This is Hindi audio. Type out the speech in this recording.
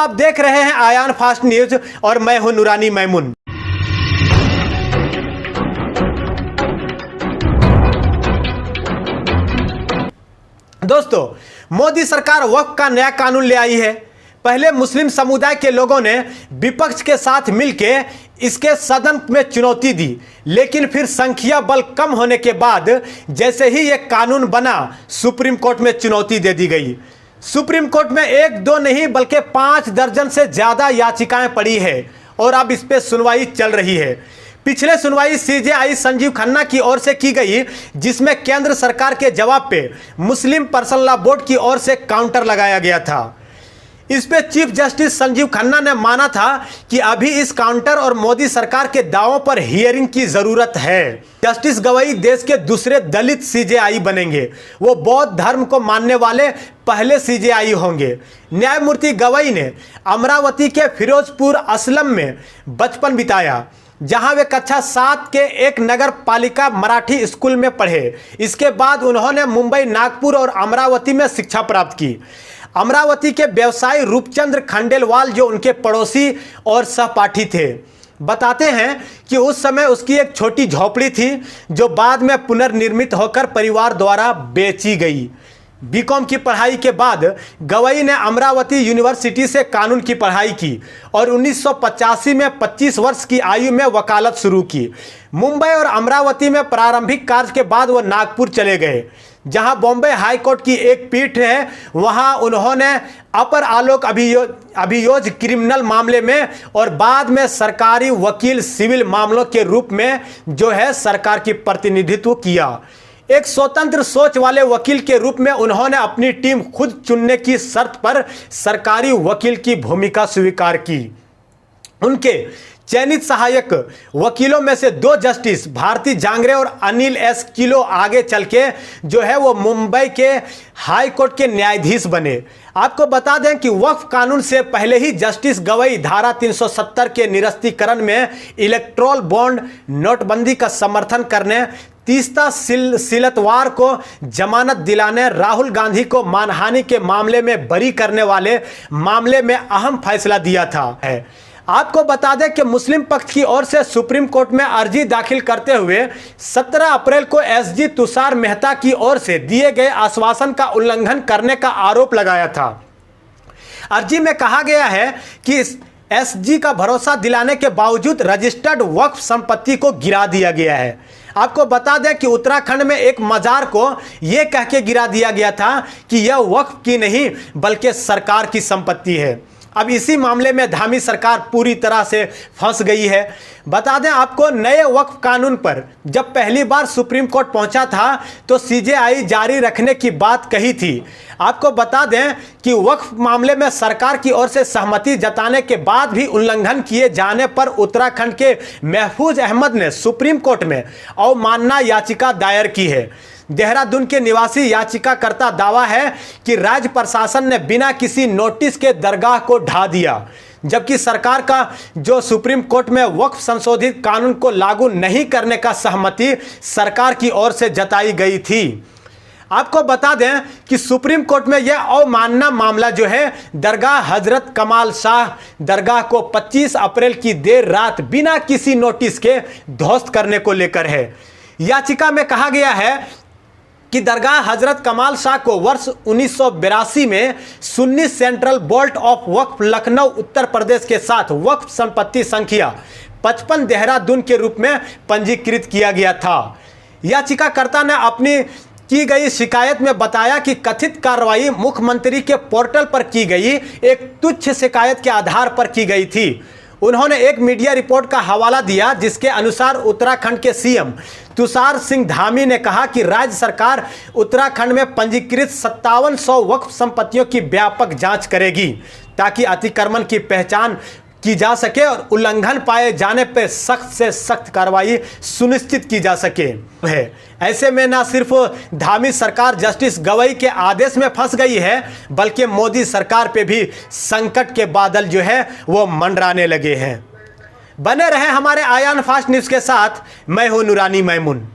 आप देख रहे हैं आयान फास्ट न्यूज और मैं हूं नूरानी मैमून। दोस्तों, मोदी सरकार वक्फ का नया कानून ले आई है। पहले मुस्लिम समुदाय के लोगों ने विपक्ष के साथ मिलकर इसके सदन में चुनौती दी, लेकिन फिर संख्या बल कम होने के बाद जैसे ही यह कानून बना, सुप्रीम कोर्ट में चुनौती दे दी गई। सुप्रीम कोर्ट में 1-2 नहीं बल्कि 5 दर्जन से ज्यादा याचिकाएं पड़ी है और अब इस पे सुनवाई चल रही है। पिछले सुनवाई सीजेआई संजीव खन्ना की ओर से की गई, जिसमें केंद्र सरकार के जवाब पे मुस्लिम पर्सनल लॉ बोर्ड की ओर से काउंटर लगाया गया था। इस पे चीफ जस्टिस संजीव खन्ना ने माना था कि अभी इस काउंटर और मोदी सरकार के दावों पर हियरिंग की जरूरत है। जस्टिस गवई देश के दूसरे दलित सीजेआई बनेंगे। वो बौद्ध धर्म को मानने वाले पहले सीजेआई होंगे। न्यायमूर्ति गवई ने अमरावती के फिरोजपुर असलम में बचपन बिताया, जहां वे कक्षा 7 के एक नगर पालिका मराठी स्कूल में पढ़े। इसके बाद उन्होंने मुंबई, नागपुर और अमरावती में शिक्षा प्राप्त की। अमरावती के व्यवसायी रूपचंद्र खंडेलवाल, जो उनके पड़ोसी और सहपाठी थे, बताते हैं कि उस समय उसकी एक छोटी झोपड़ी थी, जो बाद में पुनर्निर्मित होकर परिवार द्वारा बेची गई। बीकॉम की पढ़ाई के बाद गवई ने अमरावती यूनिवर्सिटी से कानून की पढ़ाई की और 1985 में 25 वर्ष की आयु में वकालत शुरू की। मुंबई और अमरावती में प्रारंभिक कार्य के बाद वो नागपुर चले गए, जहां बॉम्बे हाई कोर्ट की एक पीठ है। वहां उन्होंने अपर आलोक अभियोज क्रिमिनल मामले में और बाद में सरकारी वकील सिविल मामलों के रूप में जो है सरकार की प्रतिनिधित्व किया। एक स्वतंत्र सोच वाले वकील के रूप में उन्होंने अपनी टीम खुद चुनने की शर्त पर सरकारी वकील की भूमिका स्वीकार की। उनके चयनित सहायक वकीलों में से 2 जस्टिस भारती जांगरे और अनिल एस किलो आगे चल के जो है वो मुंबई के हाई कोर्ट के न्यायाधीश बने। आपको बता दें कि वक्फ कानून से पहले ही जस्टिस गवई धारा 370 के निरस्तीकरण में इलेक्ट्रोल बॉन्ड नोटबंदी का समर्थन करने, तीस्ता सिलतवार को जमानत दिलाने, राहुल गांधी को मानहानि के मामले में बरी करने वाले मामले में अहम फैसला दिया था। आपको बता दें कि मुस्लिम पक्ष की ओर से सुप्रीम कोर्ट में अर्जी दाखिल करते हुए 17 अप्रैल को एसजी तुषार मेहता की ओर से दिए गए आश्वासन का उल्लंघन करने का आरोप लगाया था। अर्जी में कहा गया है कि एसजी का भरोसा दिलाने के बावजूद रजिस्टर्ड वक्फ संपत्ति को गिरा दिया गया है। आपको बता दें कि उत्तराखंड में एक मजार को यह कह के गिरा दिया गया था कि यह वक्फ की नहीं बल्कि सरकार की संपत्ति है। अब इसी मामले में धामी सरकार पूरी तरह से फंस गई है। बता दें आपको, नए वक्फ कानून पर जब पहली बार सुप्रीम कोर्ट पहुंचा था तो सीजेआई जारी रखने की बात कही थी। आपको बता दें कि वक्फ मामले में सरकार की ओर से सहमति जताने के बाद भी उल्लंघन किए जाने पर उत्तराखंड के महफूज अहमद ने सुप्रीम कोर्ट में अवमानना याचिका दायर की है। देहरादून के निवासी याचिकाकर्ता दावा है कि राज्य प्रशासन ने बिना किसी नोटिस के दरगाह को ढा दिया, जबकि सरकार का जो सुप्रीम कोर्ट में वक्फ संशोधित कानून को लागू नहीं करने का सहमति सरकार की ओर से जताई गई थी। आपको बता दें कि सुप्रीम कोर्ट में यह अवमानना मामला जो है दरगाह हजरत कमाल शाह दरगाह को 25 अप्रैल की देर रात बिना किसी नोटिस के ध्वस्त करने को लेकर है। याचिका में कहा गया है कि दरगाह हजरत कमाल शाह को वर्ष 1982 में सुन्नी सेंट्रल बोर्ड ऑफ वक्फ लखनऊ उत्तर प्रदेश के साथ वक्फ संपत्ति संख्या 55 देहरादून के रूप में पंजीकृत किया गया था। याचिकाकर्ता ने अपनी की गई शिकायत में बताया कि कथित कार्रवाई मुख्यमंत्री के पोर्टल पर की गई एक तुच्छ शिकायत के आधार पर की गई थी। उन्होंने एक मीडिया रिपोर्ट का हवाला दिया, जिसके अनुसार उत्तराखंड के सीएम तुषार सिंह धामी ने कहा कि राज्य सरकार उत्तराखंड में पंजीकृत 5700 वक्फ संपत्तियों की व्यापक जांच करेगी, ताकि अतिक्रमण की पहचान की जा सके और उल्लंघन पाए जाने पर सख्त से सख्त कार्रवाई सुनिश्चित की जा सके। ऐसे में न सिर्फ धामी सरकार जस्टिस गवई के आदेश में फंस गई है, बल्कि मोदी सरकार पे भी संकट के बादल जो है वो मंडराने लगे हैं। बने रहे हमारे आयान फास्ट न्यूज़ के साथ। मैं हूं नूरानी मैमून।